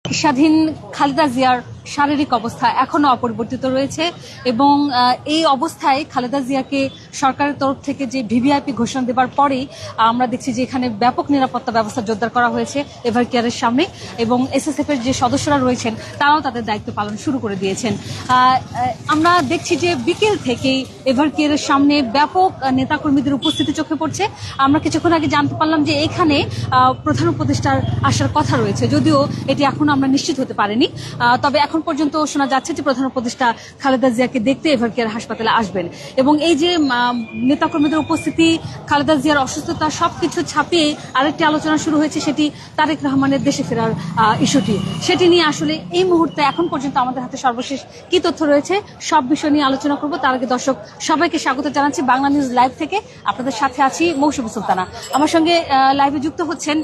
স্বাধীন খালেদা জিয়ার শারীরিক অবস্থা এখনো অপরিবর্তিত রয়েছে এবং এই অবস্থায় খালেদা জিয়াকে সরকারের তরফ থেকে যে ভিভিআইপি ঘোষণা দেবার পরেই আমরা দেখছি যে এখানে ব্যাপক নিরাপত্তা ব্যবস্থা জোরদার করা হয়েছে এভার কেয়ারের সামনে এবং এসএসএফ এর যে সদস্যরা রয়েছেন তারাও তাদের দায়িত্ব পালন শুরু করে দিয়েছেন। আমরা দেখছি যে বিকেল থেকেই এভার কেয়ারের সামনে ব্যাপক নেতাকর্মীদের উপস্থিতি চোখে পড়ছে। আমরা কিছুক্ষণ আগে জানতে পারলাম যে এখানে প্রধান উপদেষ্টার আসার কথা রয়েছে, যদিও এটি এখনো আমরা নিশ্চিত হতে পারিনি। তবে এখন পর্যন্ত শোনা যাচ্ছে যে প্রধান উপদেষ্টা খালেদা জিয়াকে দেখতে এভার কেয়ার হাসপাতালে আসবেন এবং এই যে নেতাকর্মীদের উপস্থিতি, খালেদা জিয়ার অসুস্থতা সবকিছু ছাপিয়ে আরেকটি আলোচনা শুরু হয়েছে, সেটি তারেক রহমানের দেশে ফেরার ইস্যুটি। সেটি নিয়ে আসলে এই মুহূর্তে এখন পর্যন্ত আমাদের হাতে সর্বশেষ কি তথ্য রয়েছে সব বিষয় নিয়ে আলোচনা করব। তার আগে দর্শক সবাইকে স্বাগত জানাচ্ছি বাংলা নিউজ লাইভ থেকে। আপনাদের সাথে আছি মৌসুমী সুলতানা। আমার সঙ্গে লাইভে যুক্ত হচ্ছেন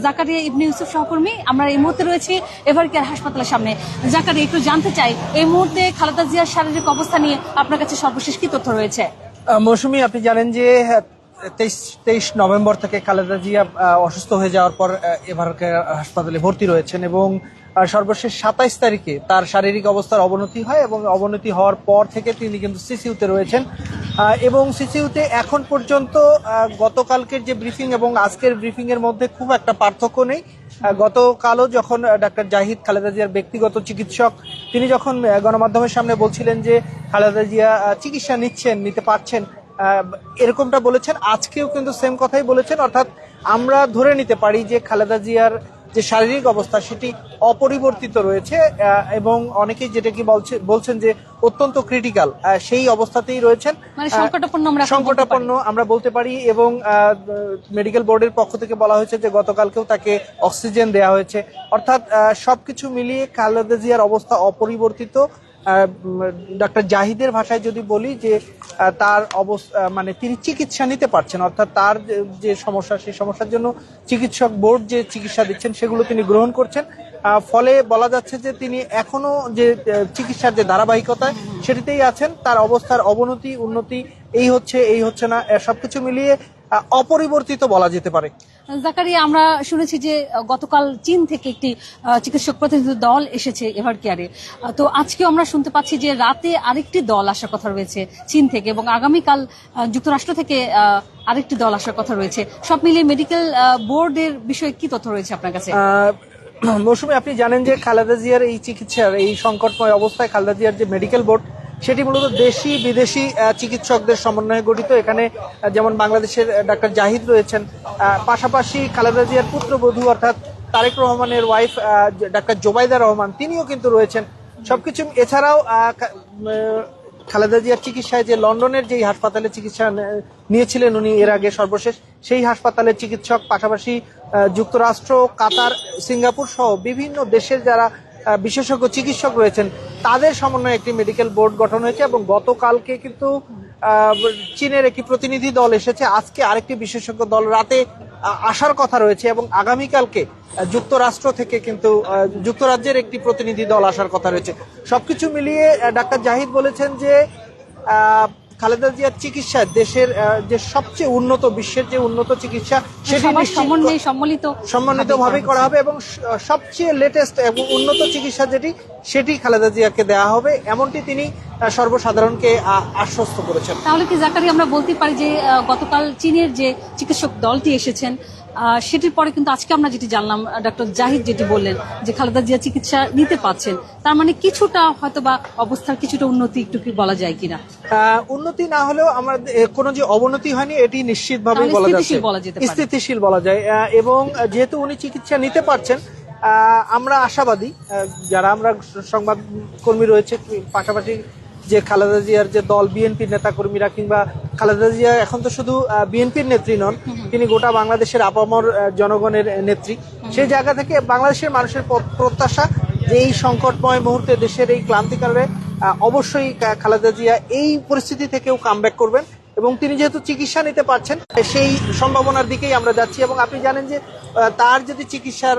জাকারিয়া ইবনে ইউসুফ সহকর্মী। আমরা এই মুহূর্তে রয়েছি এভার কেয়ার হাসপাতালের সামনে। জাকারিয়া, একটু জানতে চাই এই মুহূর্তে খালেদা জিয়ার শারীরিক অবস্থা নিয়ে আপনার কাছে সর্বশেষ কি তথ্য রয়েছে? মৌসুমী, আপনি জানেন যে 23 নভেম্বর থেকে খালেদা জিয়া অসুস্থ হয়ে যাওয়ার পর এভার কেয়ার হাসপাতালে ভর্তি রয়েছেন এবং সর্বশেষ 27 তারিখে তার শারীরিক অবস্থার অবনতি হয় এবং অবনতি হওয়ার পর থেকে তিনি কিন্তু সিসিইউতে রয়েছেন এবং সিসিইউতে এখন পর্যন্ত গতকালকের যে ব্রিফিং এবং আজকের ব্রিফিং এর মধ্যে খুব একটা পার্থক্য নেই। গতকালও যখন ডাক্তার জাহিদ, খালেদা জিয়ার ব্যক্তিগত চিকিৎসক, তিনি যখন গণমাধ্যমের সামনে বলছিলেন যে খালেদা জিয়া চিকিৎসা নিতে পারছেন, এরকমটা বলেছেন। আজকেও কিন্তু সেম কথাই বলেছেন, অর্থাৎ আমরা ধরে নিতে পারি যে খালেদা জিয়ার যে শারীরিক অবস্থা সেটি অপরিবর্তিত রয়েছে এবং অনেকেই যেটা কি বলছেন যে অত্যন্ত ক্রিটিক্যাল সেই অবস্থাতেই রয়েছেন, মানে সংকটাপন্ন আমরা বলতে পারি। এবং মেডিকেল বোর্ডের পক্ষ থেকে বলা হয়েছে যে গতকালকেও তাকে অক্সিজেন দেওয়া হয়েছে। অর্থাৎ সবকিছু মিলিয়ে খালেদা জিয়ার অবস্থা অপরিবর্তিত। ডাক্তার জাহিদের ভাষায় যদি বলি যে তার অবস্থা মানে তিনি চিকিৎসা নিতে পারছেন, অর্থাৎ তার যে সমস্যা সেই সমস্যার জন্য চিকিৎসক বোর্ড যে চিকিৎসা দিচ্ছেন সেগুলো তিনি গ্রহণ করছেন। ফলে বলা যাচ্ছে যে তিনি এখনো যে চিকিৎসার যে ধারাবাহিকতা সেটিতেই আছেন। তার অবস্থার অবনতি উন্নতি এই হচ্ছে না, সবকিছু মিলিয়ে অপরিবর্তিত বলা যেতে পারে। জাকারিয়া, আমরা শুনেছি যে গতকাল চীন থেকে একটি চিকিৎসক প্রতিনিধি দল এসেছে এভার কেয়ারে। তো আজকে আমরা শুনতে পাচ্ছি যে রাতে আরেকটি দল আসার কথা রয়েছে চীন থেকে এবং আগামীকাল যুক্তরাষ্ট্র থেকে আরেকটি দল আসার কথা রয়েছে। সব মিলিয়ে মেডিকেল বোর্ডের বিষয়ে কি তথ্য রয়েছে আপনার কাছে? মৌসুমী, আপনি জানেন যে খালেদা জিয়ার এই চিকিৎসার এই সংকটময় অবস্থায় খালেদা জিয়ার যে মেডিকেল বোর্ড সেটি মূলত দেশি বিদেশি চিকিৎসকদের সমন্বয়ে গঠিত। এখানে যেমন বাংলাদেশের ডাক্তার জাহিদ রয়েছেন, পাশাপাশি খালেদা জিয়ার পুত্রবধূ অর্থাৎ তারেক রহমানের ওয়াইফ ডাক্তার জোবাইদা রহমান, তিনিও কিন্তু রয়েছেন। সবকিছু এছাড়াও খালেদা জিয়ার চিকিৎসায় যে লন্ডনের যেই হাসপাতালে চিকিৎসা নিয়েছিলেন উনি এর আগে সর্বশেষ, সেই হাসপাতালের চিকিৎসক, পাশাপাশি যুক্তরাষ্ট্র, কাতার, সিঙ্গাপুর সহ বিভিন্ন দেশের যারা বিশেষজ্ঞ চিকিৎসক রয়েছেন তাদের সমন্বয়ে একটি মেডিকেল বোর্ড গঠন হয়েছে এবং গতকালকে কিন্তু চীনের একটি প্রতিনিধি দল এসেছে। আজকে আরেকটি বিশেষজ্ঞ দল রাতে আসার কথা রয়েছে এবং আগামীকালকে যুক্তরাষ্ট্র থেকে কিন্তু যুক্তরাজ্যের একটি প্রতিনিধি দল আসার কথা রয়েছে। সবকিছু মিলিয়ে ডাক্তার জাহিদ বলেছেন যে খালেদা জিয়ার চিকিৎসা দেশের যে সবচেয়ে উন্নত, বিশ্বের যে উন্নত চিকিৎসা সেটি সম্মানিতভাবে করা হবে এবং সবচেয়ে লেটেস্ট এবং উন্নত চিকিৎসা সেটি খালেদা জিয়াকে দেওয়া হবে, এমনটি তিনি সর্বসাধারণকে আশ্বস্ত করেছেন। তাহলে কি জাকারিয়া আমরা বলতে পারি যে গতকাল চীনের যে চিকিৎসক দলটি এসেছেন সেটির পরে কিন্তু আজকে আমরা যেটি জানলাম, ডক্টর জাহিদ যেটি বললেন যে খালেদা জিয়া চিকিৎসা নিতে পারছেন, তার মানে কিছুটা হয়তো বা অবস্থার কিছুটা উন্নতি একটু কি বলা যায় কিনা? উন্নতি না হলেও আমার কোনো যে অবনতি হয়নি এটি নিশ্চিতভাবে বলা যাচ্ছে, স্থিতিশীল বলা যায়। এবং যেহেতু উনি চিকিৎসা নিতে পারছেন, আমরা আশাবাদী যারা আমরা সংবাদ কর্মী রয়েছে, পাশাপাশি যে খালেদা জিয়ার যে দল বিএনপির নেতাকর্মীরা, কিংবা খালেদা জিয়া এখন তো শুধু বিএনপির নেত্রী নন, তিনি গোটা বাংলাদেশের আপামর জনগণের নেত্রী। সেই জায়গা থেকে বাংলাদেশের মানুষের প্রত্যাশা যে এই সংকটময় মুহূর্তে দেশের এই ক্লান্তিকালে অবশ্যই খালেদা জিয়া এই পরিস্থিতি থেকেও কামব্যাক করবেন এবং তিনি যেহেতু চিকিৎসা নিতে পারছেন সেই সম্ভাবনার দিকেই আমরা যাচ্ছি। এবং আপনি জানেন যে তার যদি চিকিৎসার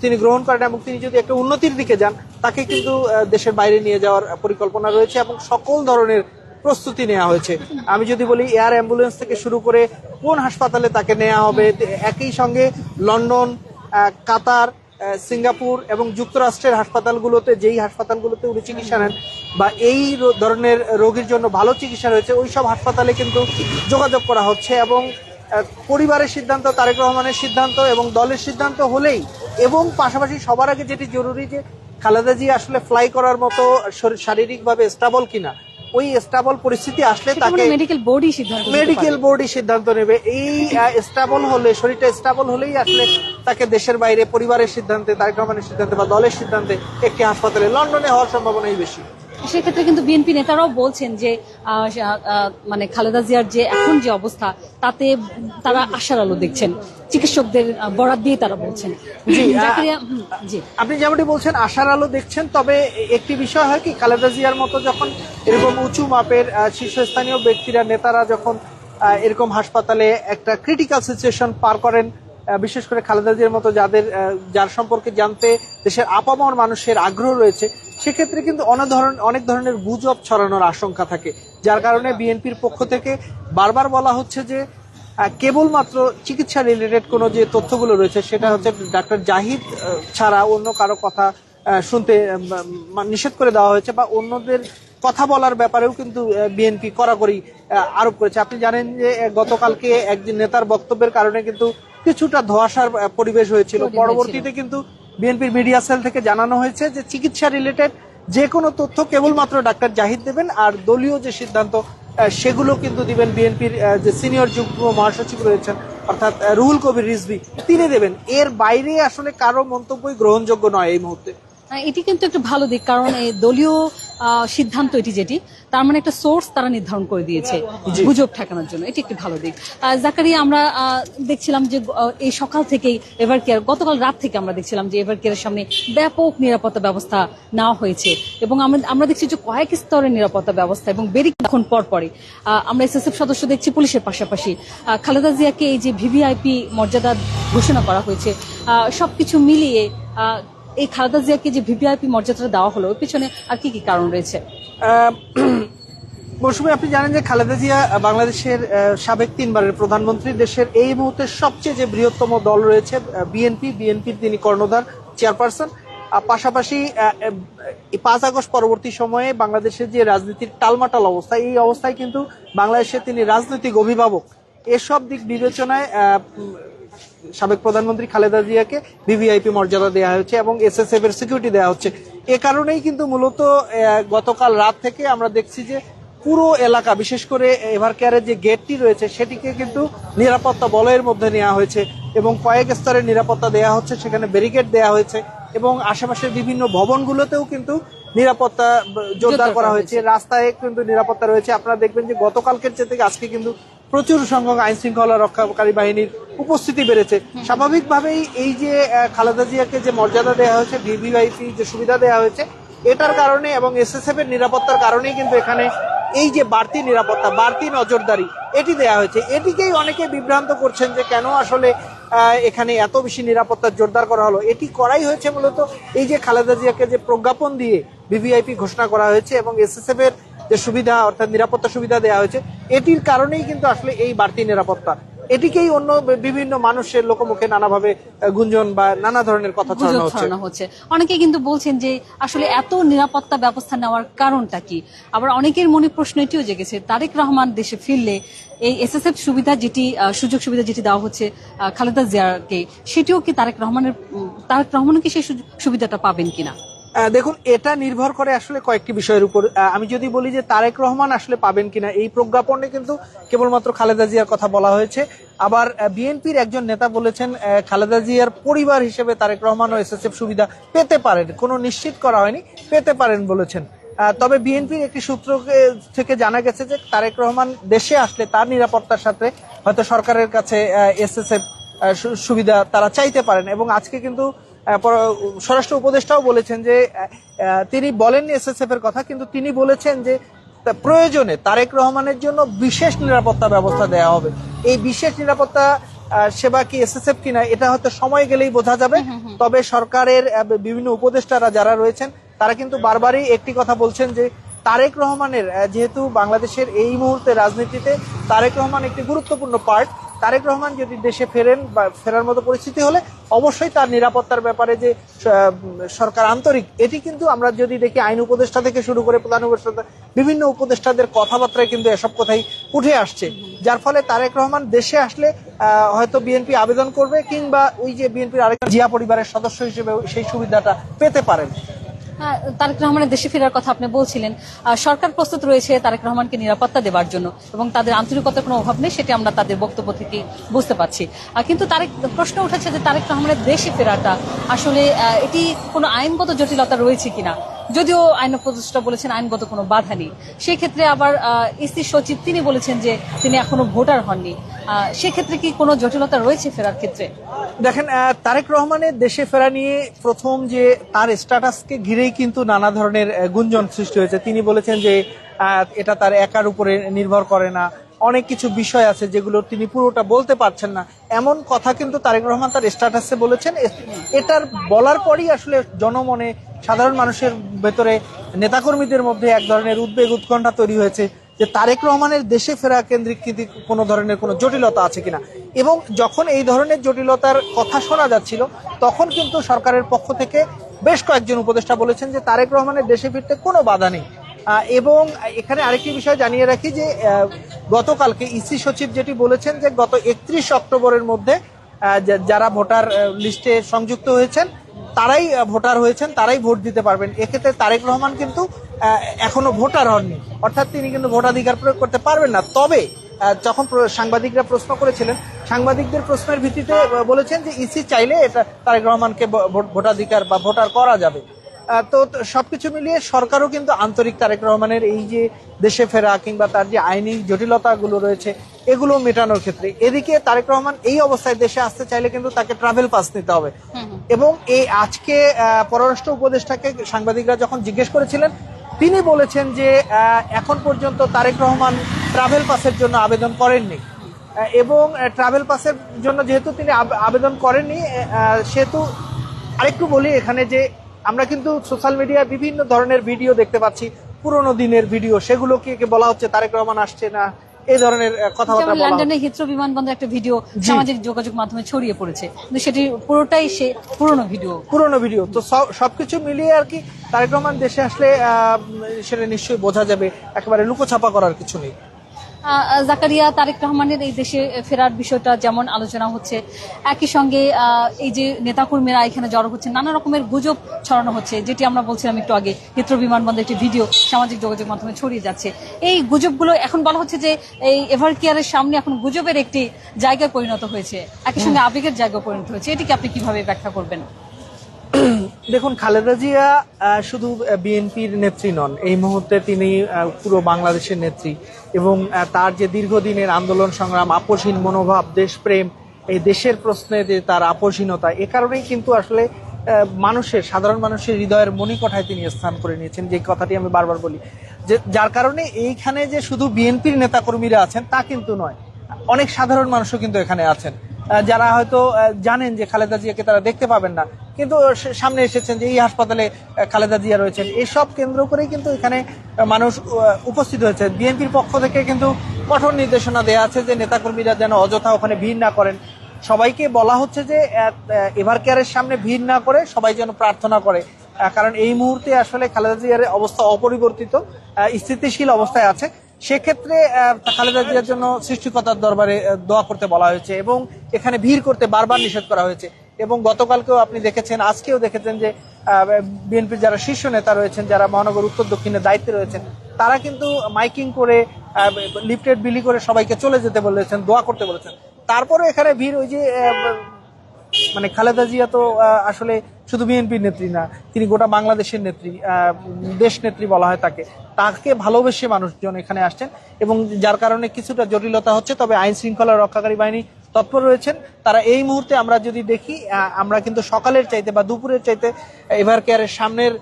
তিনি গ্রহণ করেন এবং তিনি যদি একটা উন্নতির দিকে যান, তাকে কিন্তু দেশের বাইরে নিয়ে যাওয়ার পরিকল্পনা রয়েছে এবং সকল ধরনের প্রস্তুতি নেওয়া হয়েছে। আমি যদি বলি এয়ার অ্যাম্বুলেন্স থেকে শুরু করে কোন হাসপাতালে তাকে নেওয়া হবে, একই সঙ্গে লন্ডন, কাতার, সিঙ্গাপুর এবং যুক্তরাষ্ট্রের হাসপাতালগুলোতে, যেই হাসপাতালগুলোতে উনি চিকিৎসা নেন বা এই ধরনের রোগীর জন্য ভালো চিকিৎসা রয়েছে, ওই সব হাসপাতালে কিন্তু যোগাযোগ করা হচ্ছে। এবং পরিবারের সিদ্ধান্ত, তারেক রহমানের সিদ্ধান্ত এবং দলের সিদ্ধান্ত হলেই, এবং পাশাপাশি সবার আগে যেটি জরুরি যে খালেদা জিয়া আসলে ফ্লাই করার মতো শারীরিকভাবে স্টেবল কিনা, ওই স্টেবল পরিস্থিতি আসলে তাকে মেডিকেল বোর্ডই সিদ্ধান্ত নেবে। এই স্টেবল হলে, শরীরটা স্টেবল হলেই আসলে তাকে দেশের বাইরে পরিবারের সিদ্ধান্তে, তারেক রহমানের সিদ্ধান্তে বা দলের সিদ্ধান্তে একটি হাসপাতালে লন্ডনে হওয়ার সম্ভাবনাই বেশি। সেক্ষেত্রে কিন্তু বিএনপি নেতারাও বলছেন যে মানে খালেদা জিয়ার যে এখন যে অবস্থা, তাতে তারা আশার আলো দেখছেন, চিকিৎসকদের বরাত দিয়ে তারা বলছেন। জি, আপনি যেমনটি বলছেন আশার আলো দেখছেন, তবে একটি বিষয় হয় কি, খালেদা জিয়ার মতো যখন এরকম উঁচু মাপের শীর্ষস্থানীয় ব্যক্তিরা, নেতারা যখন এরকম হাসপাতালে একটা ক্রিটিক্যাল সিচুয়েশন পার করেন, বিশেষ করে খালেদা জিয়ার মতো যার সম্পর্কে জানতে দেশের আপামর মানুষের আগ্রহ রয়েছে, সেক্ষেত্রে কিন্তু অনেক ধরনের গুজব ছড়ানোর আশঙ্কা থাকে। যার কারণে বিএনপির পক্ষ থেকে বারবার বলা হচ্ছে যে কেবলমাত্র চিকিৎসা রিলেটেড কোনো যে তথ্যগুলো রয়েছে, সেটা হচ্ছে ডাক্তার জাহিদ ছাড়া অন্য কারো কথা শুনতে নিষেধ করে দেওয়া হয়েছে, বা অন্যদের কথা বলার ব্যাপারেও কিন্তু বিএনপি কড়াকড়ি আরোপ করেছে। আপনি জানেন যে গতকালকে একজন নেতার বক্তব্যের কারণে কিন্তু কিছুটা ধোঁয়াশার পরিবেশ হয়েছিল। পরবর্তীতে কিন্তু বিএনপির মিডিয়া সেল থেকে জানানো হয়েছে যে চিকিৎসা রিলেটেড যে কোনো তথ্য কেবলমাত্র ডাক্তার জাহিদ দেবেন, আর দলীয় যে সিদ্ধান্ত সেগুলো কিন্তু দিবেন বিএনপির যে সিনিয়র যুগ্ম মহাসচিব রয়েছেন অর্থাৎ রুহুল কবির রিজভী, তিনি দেবেন। এর বাইরে আসলে কারো মন্তব্যই গ্রহণযোগ্য নয় এই মুহূর্তে। এটি কিন্তু একটা ভালো দিক, কারণ এই দলীয় সিদ্ধান্ত এটি, যেটি তার মানে একটা সোর্স তারা নির্ধারণ করে দিয়েছে গুজব ঠেকানোর জন্য, এটি একটি ভালো দিক। জাকারিয়া, আমরা দেখছিলাম যে এই সকাল থেকেই এভার কেয়ার, গতকাল রাত থেকে আমরা দেখছিলাম যে এভার কেয়ারের সামনে ব্যাপক নিরাপত্তা ব্যবস্থা নেওয়া হয়েছে, এবং আমরা দেখছি যে কয়েক স্তরের নিরাপত্তা ব্যবস্থা, এবং বেরিক্ষণ পর পরে আমরা এসএসএফ সদস্য দেখছি, পুলিশের পাশাপাশি খালেদা জিয়াকে এই যে ভিভিআইপি মর্যাদা ঘোষণা করা হয়েছে, সবকিছু মিলিয়ে এই খালেদা জিয়াকে যে ভিভিআইপি মর্যাদাটা দেওয়া হলো, ওর পিছনে আর কি কি কারণ রয়েছে? মৌসুমী, আপনি জানেন যে খালেদা জিয়া বাংলাদেশের সাবেক 3 বারের প্রধানমন্ত্রী। দেশের এই মুহূর্তে সবচেয়ে যে বৃহত্তম দল রয়েছে বিএনপির তিনি কর্ণধার, চেয়ারপারসন। পাশাপাশি 5 আগস্ট পরবর্তী সময়ে বাংলাদেশের যে রাজনীতির টালমাটাল অবস্থা, এই অবস্থায় কিন্তু বাংলাদেশে তিনি রাজনৈতিক অভিভাবক। এসব দিক বিবেচনায় সাবেক প্রধানমন্ত্রী খালেদা জিয়াকে ভিভিআইপি মর্যাদা দেওয়া হয়েছে এবং এসএসএফ এর সিকিউরিটি দেওয়া হচ্ছে। এ কারণেই কিন্তু মূলত গতকাল রাত থেকে আমরা দেখছি যে পুরো এলাকা, বিশেষ করে এভার কেয়ারের যে গেটটি রয়েছে সেটিকে কিন্তু নিরাপত্তা বলয়ের মধ্যে নেওয়া হয়েছে এবং কয়েক স্তরের নিরাপত্তা দেওয়া হচ্ছে। সেখানে ব্যারিকেড দেওয়া হয়েছে এবং আশেপাশের বিভিন্ন ভবনগুলোতেও কিন্তু নিরাপত্তা জোরদার করা হয়েছে। রাস্তায় কিন্তু নিরাপত্তা রয়েছে। আপনারা দেখবেন যে গতকালকের চেয়ে আজকে কিন্তু প্রচুর সংখ্যক আইন শৃঙ্খলা রক্ষাকারী বাহিনীর উপস্থিতি বেড়েছে। স্বাভাবিকভাবেই এই যে খালেদা জিয়াকে যে মর্যাদা দেওয়া হয়েছে, ভিভিআইপি যে সুবিধা দেওয়া হয়েছে, এটার কারণে এবং এসএসএফ এর নিরাপত্তার কারণেই কিন্তু এখানে এই যে বাড়তি নিরাপত্তা, বাড়তি নজরদারি এটি দেওয়া হয়েছে। এটিকেই অনেকে বিভ্রান্ত করছেন যে কেন আসলে এখানে এত বেশি নিরাপত্তা জোরদার করা হলো। এটি করাই হয়েছে মূলত এই যে খালেদা জিয়াকে যে প্রজ্ঞাপন দিয়ে ভিভিআইপি ঘোষণা করা হয়েছে এবং এসএসএফ এর যে সুবিধা অর্থাৎ নিরাপত্তা সুবিধা দেওয়া হয়েছে, এটির কারণেই কিন্তু আসলে এই বাড়তি নিরাপত্তা। এটিকেই অন্য বিভিন্ন মানুষের লোকমুখে নানাভাবে গুঞ্জন বা নানা ধরনের কথা ছড়ানো হচ্ছে। অনেকে কিন্তু বলছেন যে আসলে এত নিরাপত্তা ব্যবস্থা নেওয়ার কারণটা কি। আবার অনেকের মনে প্রশ্ন এটিও জেগেছে, তারেক রহমান দেশে ফিরলে এই এসএসএফ সুবিধা যেটি সুযোগ সুবিধা যেটি দেওয়া হচ্ছে খালেদা জিয়াকে, সেটিও কি তারেক রহমান কি সেই সুবিধাটা পাবেন কিনা? দেখুন, এটা নির্ভর করে আসলে কয়েকটি বিষয়ের উপর। আমি যদি বলি যে তারেক রহমান আসলে পাবেন কিনা, এই প্রজ্ঞাপনে কিন্তু কেবলমাত্র খালেদা জিয়ার কথা বলা হয়েছে। আবার বিএনপির একজন নেতা বলেছেন খালেদা জিয়ার পরিবার হিসেবে তারেক রহমান ও এসএসএফ সুবিধা পেতে পারেন, কোনো নিশ্চিত করা হয়নি, পেতে পারেন বলেছেন। তবে বিএনপির একটি সূত্র থেকে জানা গেছে যে তারেক রহমান দেশে আসলে তার নিরাপত্তার সাথে হয়তো সরকারের কাছে এসএসএফ সুবিধা তারা চাইতে পারেন। এবং আজকে কিন্তু স্বরাষ্ট্র উপদেষ্টাও বলেছেন যে তিনি বলেননি এসএসএফ এর কথা, কিন্তু তিনি বলেছেন যে প্রয়োজনে তারেক রহমানের জন্য বিশেষ নিরাপত্তা ব্যবস্থা দেওয়া হবে। এই বিশেষ নিরাপত্তা সেবা কি এসএসএফ কিনা এটা হয়তো সময় গেলেই বোঝা যাবে। তবে সরকারের বিভিন্ন উপদেষ্টারা যারা রয়েছেন তারা কিন্তু বারবারই একটি কথা বলছেন যে তারেক রহমানের, যেহেতু বাংলাদেশের এই মুহূর্তে রাজনীতিতে তারেক রহমান একটি গুরুত্বপূর্ণ পার্ট, তারেক রহমান যদি দেশে ফেরেন বা ফেরার মতো পরিস্থিতি হলে অবশ্যই তার নিরাপত্তার ব্যাপারে যে সরকার আন্তরিক, এটি কিন্তু আমরা যদি দেখি আইন উপদেষ্টা থেকে শুরু করে প্রধান উপদেষ্টা বিভিন্ন উপদেষ্টাদের কথাবার্তায় কিন্তু এসব কথাই উঠে আসছে, যার ফলে তারেক রহমান দেশে আসলে হয়তো বিএনপি আবেদন করবে কিংবা ওই যে বিএনপির আরেক জিয়া পরিবারের সদস্য হিসেবে সেই সুবিধাটা পেতে পারেন। তারেক রহমানের দেশে ফেরার কথা আপনি বলছিলেন, সরকার প্রস্তুত রয়েছে তারেক রহমানকে নিরাপত্তা দেওয়ার জন্য এবং তাদের আন্তরিকতার কোনো অভাব নেই, সেটি আমরা তাদের বক্তব্য থেকে বুঝতে পারছি। কিন্তু প্রশ্ন উঠেছে যে তারেক রহমানের দেশে ফেরাটা আসলে এটি কোনো আইনগত জটিলতা রয়েছে কিনা। যদিও আইন উপদেষ্টা বলেছেন আইনগত কোনো বাধা নেই, সেক্ষেত্রে আবার ইসি সচিব তিনি বলেছেন যে তিনি এখনো ভোটার হননি, সেক্ষেত্রে কি কোনো জটিলতা রয়েছে ফেরার ক্ষেত্রে? দেখেন, তারেক রহমানের দেশে ফেরা নিয়ে প্রথম যে তার স্ট্যাটাসকে ঘিরেই কিন্তু নানা ধরনের গুঞ্জন সৃষ্টি হয়েছে। তিনি বলেছেন যে এটা তার একার উপরে নির্ভর করে না, অনেক কিছু বিষয় আছে যেগুলো তিনি পুরোটা বলতে পারছেন না, এমন কথা কিন্তু তারেক রহমান তার স্ট্যাটাসে বলেছেন। এটার বলার পরই আসলে জনমনে সাধারণ মানুষের ভেতরে নেতাকর্মীদের মধ্যে এক ধরনের উদ্বেগ উৎকণ্ঠা তৈরি হয়েছে যে তারেক রহমানের দেশে ফেরা কেন্দ্রিক কিন্তু কোনো ধরনের কোনো জটিলতা আছে কিনা। এবং যখন এই ধরনের জটিলতার কথা শোনা যাচ্ছিল তখন কিন্তু সরকারের পক্ষ থেকে বেশ কয়েকজন উপদেষ্টা বলেছেন যে তারেক রহমানের দেশে ফিরতে কোনো বাধা নেই। এবং এখানে আরেকটি বিষয় জানিয়ে রাখি যে গতকালকে ইসি সচিব যেটি বলেছেন যে গত 31 অক্টোবরের মধ্যে যারা ভোটার লিস্টে সংযুক্ত হয়েছেন তারাই ভোটার হয়েছেন, তারাই ভোট দিতে পারবেন। এক্ষেত্রে তারেক রহমান কিন্তু এখনো ভোটার হননি, অর্থাৎ তিনি কিন্তু ভোটাধিকার প্রয়োগ করতে পারবেন না। তবে যখন সাংবাদিকরা প্রশ্ন করেছিলেন, সাংবাদিকদের প্রশ্নের ভিত্তিতে বলেছেন যে ইসি চাইলে এটা তারেক রহমানকে ভোটাধিকার বা ভোটার করা যাবে। তো সবকিছু মিলিয়ে সরকারও কিন্তু আন্তরিক তারেক রহমানের এই যে দেশে ফেরা কিংবা তার যে আইনি জটিলতাগুলো রয়েছে এগুলো মেটানোর ক্ষেত্রে। এদিকে তারেক রহমান এই অবস্থায় দেশে আসতে চাইলে কিন্তু তাকে ট্রাভেল পাস নিতে হবে। এবং এই আজকে পররাষ্ট্র উপদেষ্টাকে সাংবাদিকরা যখন জিজ্ঞেস করেছিলেন তিনি বলেছেন যে এখন পর্যন্ত তারেক রহমান ট্রাভেল পাসের জন্য আবেদন করেননি, এবং ট্রাভেল পাসের জন্য যেহেতু তিনি আবেদন করেননি সেহেতু আরেকটু বলি এখানে যে আমরা কিন্তু সোশ্যাল মিডিয়ায় বিভিন্ন ধরনের ভিডিও দেখতে পাচ্ছি, পুরোনো দিনের ভিডিও, সেগুলোকে বলা হচ্ছে তারেক রহমান আসছে না, এই ধরনের কথাবার্তা বলা। লন্ডনে হিথ্রো বিমানবন্দরে একটা ভিডিও সামাজিক যোগাযোগ মাধ্যমে ছড়িয়ে পড়েছে, কিন্তু সেটি পুরোটাই সে পুরোনো ভিডিও। তো সবকিছু মিলিয়ে আর কি তারেক রহমান দেশে আসলে সেটা নিশ্চয়ই বোঝা যাবে, একেবারে লুকোছাপা করার কিছু নেই। জাকারিয়া, তারেক রহমানের এই দেশে ফেরার বিষয়টা যেমন আলোচনা হচ্ছে, একই সঙ্গে এই যে নেতাকর্মীরা এখানে জড়ো হচ্ছে, নানা রকমের গুজব ছড়ানো হচ্ছে, যেটি আমরা বলছিলাম একটু আগে, হিথ্রো বিমানবন্দরের একটি ভিডিও সামাজিক যোগাযোগ মাধ্যমে ছড়িয়ে যাচ্ছে। এই গুজবগুলো এখন বলা হচ্ছে যে এই এভার কেয়ারের সামনে এখন গুজবের একটি জায়গায় পরিণত হয়েছে, একই সঙ্গে আবেগের জায়গায় পরিণত হয়েছে, এটিকে আপনি কিভাবে ব্যাখ্যা করবেন? দেখুন, খালেদা জিয়া শুধু বিএনপির নেত্রী নন, এই মুহূর্তে তিনি পুরো বাংলাদেশের নেত্রী। এবং তার যে দীর্ঘদিনের আন্দোলন সংগ্রাম, আপোষহীন মনোভাব, দেশপ্রেম, এই দেশের প্রশ্নে যে তার আপোষহীনতা, এ কারণেই কিন্তু আসলে সাধারণ মানুষের হৃদয়ের মণিকোঠায় তিনি স্থান করে নিয়েছেন, যে কথাটি আমি বারবার বলি, যে যার কারণে এইখানে যে শুধু বিএনপির নেতাকর্মীরা আছেন তা কিন্তু নয়, অনেক সাধারণ মানুষও কিন্তু এখানে আছেন যারা হয়তো জানেন যে খালেদা জিয়াকে তারা দেখতে পাবেন না, কিন্তু সামনে এসেছেন যে এই হাসপাতালে খালেদা জিয়া রয়েছেন। এইসব কেন্দ্র করেই কিন্তু এখানে মানুষ উপস্থিত হয়েছে। বিএনপির পক্ষ থেকে কিন্তু কঠোর নির্দেশনা দেওয়া আছে যে নেতাকর্মীরা যেন অযথা ওখানে ভিড় না করেন। সবাইকে বলা হচ্ছে যে এভার কেয়ারের সামনে ভিড় না করে সবাই যেন প্রার্থনা করে, কারণ এই মুহূর্তে আসলে খালেদা জিয়ার অবস্থা অপরিবর্তিত, স্থিতিশীল অবস্থায় আছে। সেক্ষেত্রে খালেদা জিয়ার জন্য সৃষ্টিকর্তার দরবারে দোয়া করতে বলা হয়েছে এবং এখানে ভিড় করতে বারবার নিষেধ করা হয়েছে। এবং গতকালকেও আপনি দেখেছেন, আজকেও দেখেছেন যে বিএনপির যারা শীর্ষ নেতা রয়েছেন, যারা মহানগর উত্তর দক্ষিণের দায়িত্বে রয়েছেন, তারা কিন্তু মাইকিং করে লিফলেট বিলি করে সবাইকে চলে যেতে বলেছেন, দোয়া করতে বলেছেন। তারপরে এখানে ভিড়, ওই যে মানে খালেদা জিয়া তো আসলে শুধু বিএনপির নেত্রী না, তিনি গোটা বাংলাদেশের নেত্রী, দেশ নেত্রী বলা হয় তাকে ভালোবেসে মানুষজন এখানে আসছেন এবং যার কারণে কিছুটা জটিলতা হচ্ছে। তবে আইন শৃঙ্খলা রক্ষাকারী বাহিনী তৎপর রয়েছেন। তারা এই মুহূর্তে আমরা যদি দেখি, আমরা কিন্তু সকালের চাইতে বা দুপুরের চাইতে এভার কেয়ারের সামনের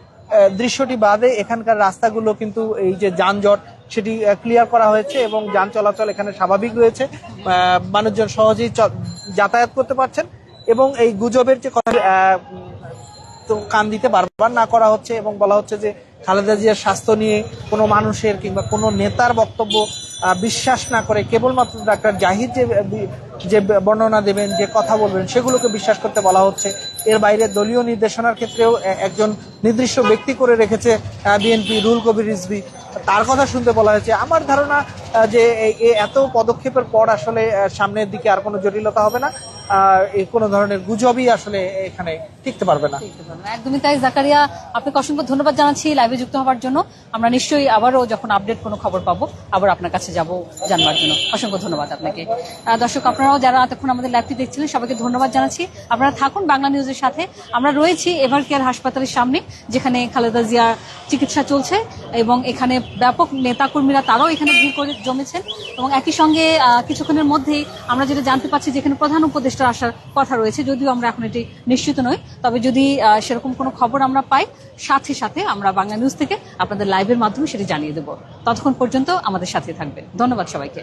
দৃশ্যটি বাদে এখানকার রাস্তাগুলো কিন্তু এই যে যানজট সেটি ক্লিয়ার করা হয়েছে এবং যান চলাচল এখানে স্বাভাবিক রয়েছে, মানুষজন সহজেই যাতায়াত করতে পারছেন। এবং এই গুজবের যে কথা তো কান দিতে বারবার না করা হচ্ছে এবং বলা হচ্ছে যে খালেদা জিয়ার স্বাস্থ্য নিয়ে কোনো মানুষের কিংবা কোনো নেতার বক্তব্য বিশ্বাস না করে কেবলমাত্র ডাক্তার জাহিদ যে বর্ণনা দেবেন, যে কথা বলবেন, সেগুলোকে বিশ্বাস করতে বলা হচ্ছে। এর বাইরে দলীয় নির্দেশনার ক্ষেত্রেও একজন নির্দিষ্ট ব্যক্তি করে রেখেছে বিএনপি, রুহুল কবির রিজভী, তার কথা শুনতে বলা হয়েছে। আমার ধারণা যে এত পদক্ষেপের পর আসলে সামনের দিকে আর কোনো জটিলতা হবে না, কোনো ধরনের গুজবই আসলে এখানে টিকতে পারবে না। একদমই তাই জাকারিয়া, আপনাকে অসংখ্য ধন্যবাদ জানাচ্ছি লাইভে যুক্ত হওয়ার জন্য। আমরা নিশ্চয়ই আবারও যখন আপডেট কোনো খবর পাবো আবার আপনার কাছে যাব জানবার জন্য। অসংখ্য ধন্যবাদ আপনাকে। দর্শক, আপনারাও যারা এতক্ষণ আমাদের লাইভটি দেখছিলেন সবাইকে ধন্যবাদ জানাচ্ছি। আপনারা থাকুন বাংলা নিউজের সাথে। আমরা রয়েছি এভার কেয়ার হাসপাতালের সামনে, যেখানে খালেদা জিয়ার চিকিৎসা চলছে এবং এখানে ব্যাপক নেতাকর্মীরা তারাও এখানে ভিড় করে জমেছেন। এবং একই সঙ্গে কিছুক্ষণের মধ্যেই আমরা যেটা জানতে পারছি যে এখানে প্রধান উপদেষ্টা আসার কথা রয়েছে, যদিও আমরা এখন এটি নিশ্চিত নই। তবে যদি সেরকম কোনো খবর আমরা পাই, সাথে সাথে আমরা বাংলা নিউজ থেকে আপনাদের লাইভের মাধ্যমে সেটি জানিয়ে দেব। ততক্ষণ পর্যন্ত আমাদের সাথে থাকবেন। ধন্যবাদ সবাইকে।